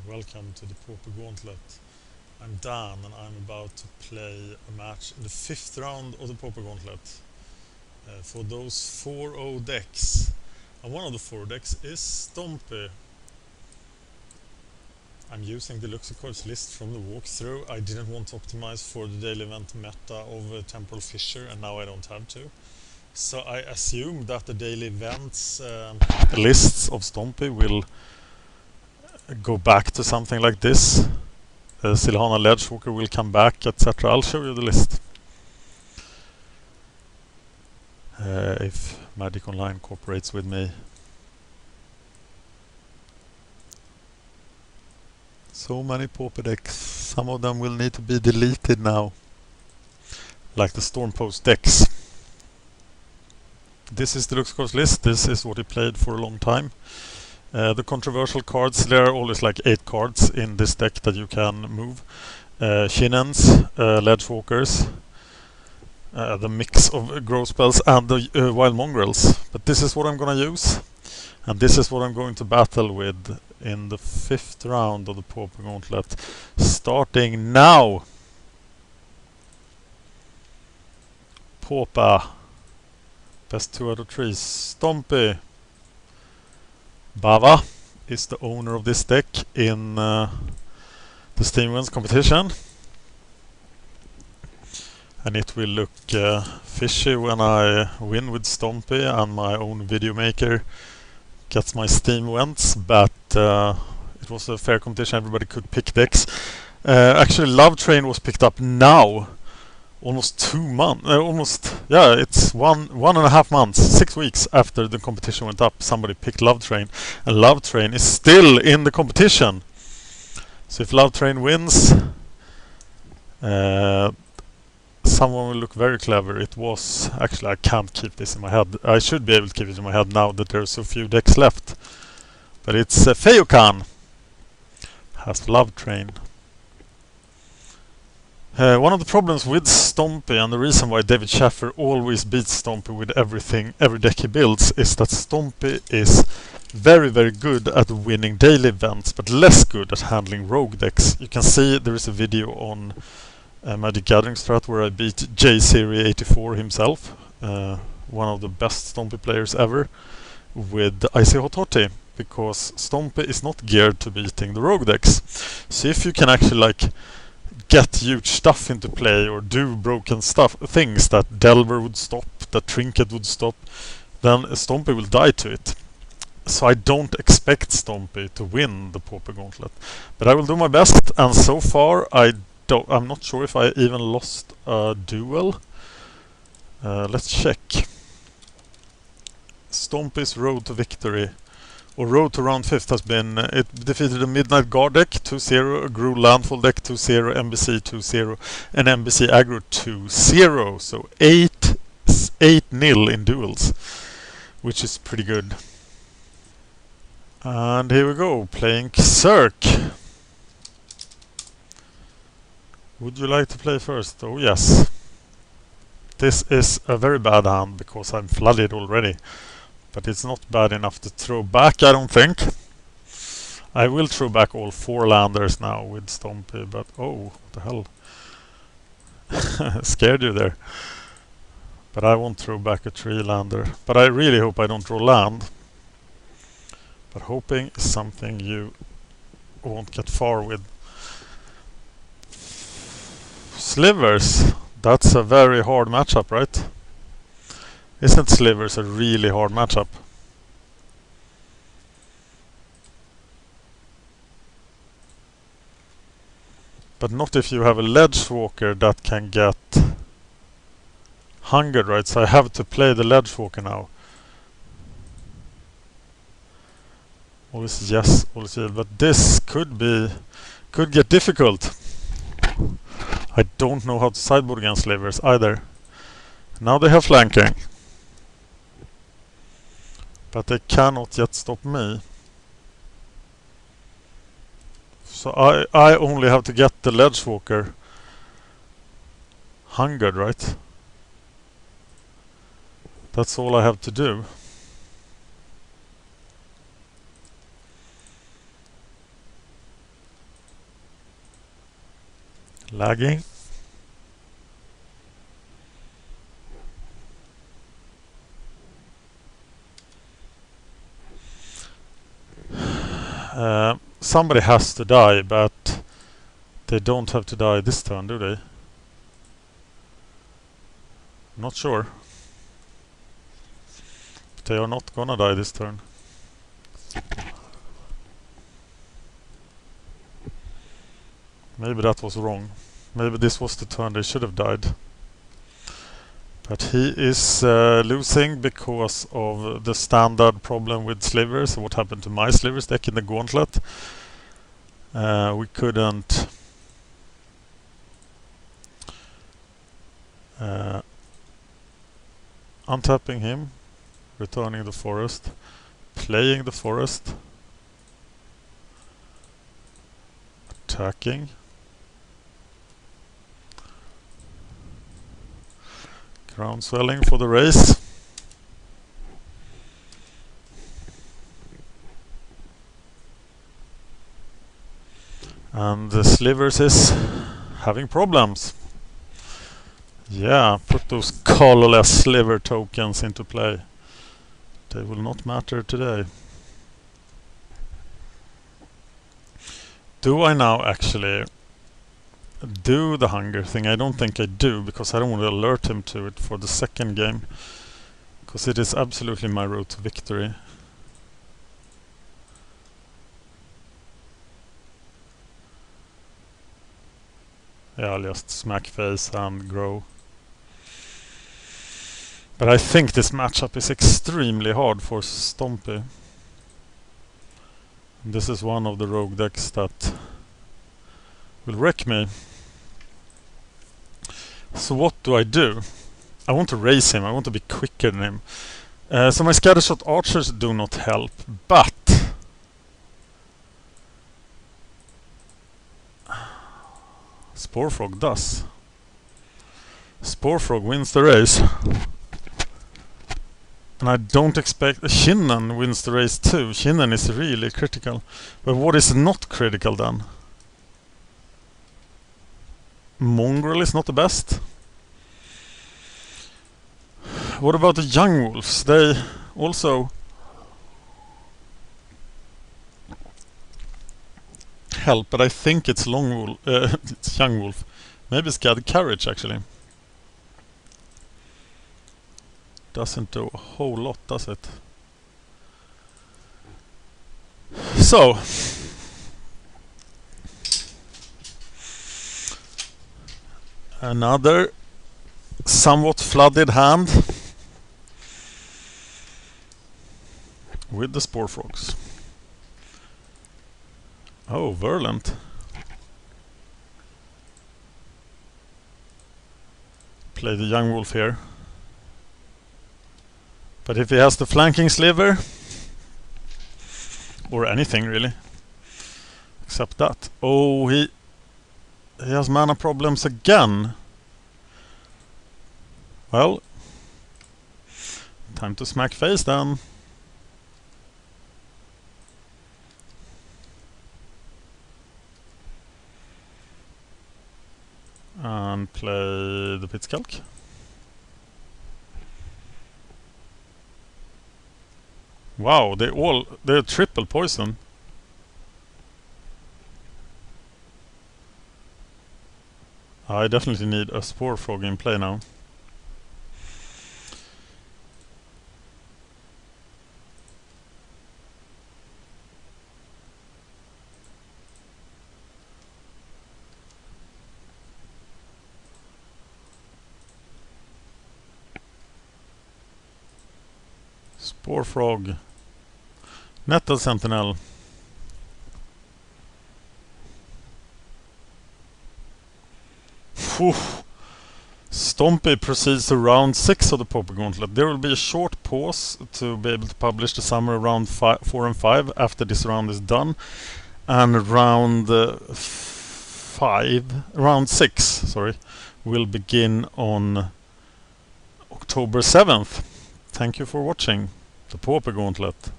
welcome to the Pauper Gauntlet. I'm Dan and I'm about to play a match in the 5th round of the Pauper Gauntlet for those 4-0 decks. And one of the 4 decks is Stompy. I'm using the Luxor cards list from the walkthrough. I didn't want to optimize for the daily event meta of Temporal Fissure, and now I don't have to. So I assume that the daily events lists of Stompy will go back to something like this. Silhana Ledgewalker will come back, etc. I'll show you the list. If Magic Online cooperates with me. So many Pauper decks. Some of them will need to be deleted now. Like the Stormpost decks. This is the Luxor list. This is what he played for a long time. The controversial cards, there are always like 8 cards in this deck that you can move. Shinens, Ledgewalkers, the mix of Grow Spells and the Wild Mongrels. But this is what I'm gonna use. And this is what I'm going to battle with in the 5th round of the Pauper Gauntlet. Starting now! Pauper. Best 2 out of 3. Stompy. Bava is the owner of this deck in the Steam Wins competition, and it will look fishy when I win with Stompy and my own video maker gets my Steam Wins, but it was a fair competition. Everybody could pick decks. Actually, Love Train was picked up now, almost 2 months, it's one and a half months, 6 weeks after the competition went up. Somebody picked Love Train, and Love Train is still in the competition. So if Love Train wins, someone will look very clever. It was actually, I can't keep this in my head. I should be able to keep it in my head now that there are so few decks left. But it's Feyokan has Love Train. One of the problems with Stompy, and the reason why David Schaffer always beats Stompy with every deck he builds, is that Stompy is very, very good at winning daily events, but less good at handling rogue decks. You can see there is a video on MagicGatheringStrat where I beat J-Series84 himself, one of the best Stompy players ever, with Icy Hot Hottie, because Stompy is not geared to beating the rogue decks. So if you can actually like get huge stuff into play or do broken things that Delver would stop, that Trinket would stop, then Stompy will die to it. So I don't expect Stompy to win the Pauper Gauntlet, but I will do my best. And so far, I'm not sure if I even lost a duel. Let's check. Stompy's road to victory, or road to round 5th, has been it defeated a Midnight Guard deck 2-0, a Grew Landfall deck 2-0, MBC 2-0, and MBC Aggro 2-0. So 8-0 in duels, which is pretty good. And here we go, playing Xerk. Would you like to play first? Oh yes. This is a very bad hand because I'm flooded already. But it's not bad enough to throw back, I don't think. I will throw back all 4 landers now with Stompy, but oh, what the hell. Scared you there. But I won't throw back a 3 lander. But I really hope I don't draw land. But hoping is something you won't get far with. Slivers, that's a very hard matchup, right? Isn't Slivers a really hard matchup? But not if you have a Ledgewalker that can get hungered, right? So I have to play the Ledgewalker now. All is yes, all is yes, but this could get difficult. I don't know how to sideboard against Slivers either. Now they have flanking. But they cannot yet stop me. So I only have to get the Ledgewalker hungered, right? That's all I have to do. Lagging. Somebody has to die, but they don't have to die this turn, do they? Not sure. But they are not gonna die this turn. Maybe that was wrong. Maybe this was the turn they should have died. But he is losing because of the standard problem with Slivers. What happened to my Slivers deck in the Gauntlet? We couldn't untapping him, returning the forest, playing the forest, attacking, ground swelling for the race. And the Slivers is having problems. Yeah, put those colorless sliver tokens into play. They will not matter today. Do I now actually do the hunger thing? I don't think I do, because I don't want to alert him to it for the second game. Because it is absolutely my road to victory. Yeah, I'll just smack face and grow. But I think this matchup is extremely hard for Stompy. This is one of the rogue decks that will wreck me. So what do? I want to race him, I want to be quicker than him. So my scattershot archers do not help, but Sporefrog does. Sporefrog wins the race. And I don't expect... Shinnan wins the race too. Shinnan is really critical. But what is not critical then? Mongrel is not the best. What about the Young Wolves? They also help, but I think it's it's Young Wolf. Maybe it's got Carriage actually. Doesn't do a whole lot, does it? So another somewhat flooded hand with the Spore Frogs. Oh, Virulent. Play the Young Wolf here. But if he has the flanking Sliver, or anything really, except that. Oh, he has mana problems again. Well, time to smack face then. And play the Pit Skulk. Wow, they're triple poison. I definitely need a Spore Frog in play now. Spore Frog. Nettle Sentinel. Phew. Stompy proceeds to round 6 of the Pauper Gauntlet. There will be a short pause to be able to publish the summary round 4 and 5 after this round is done. And round 6, sorry, will begin on October 7th. Thank you for watching the Pauper Gauntlet.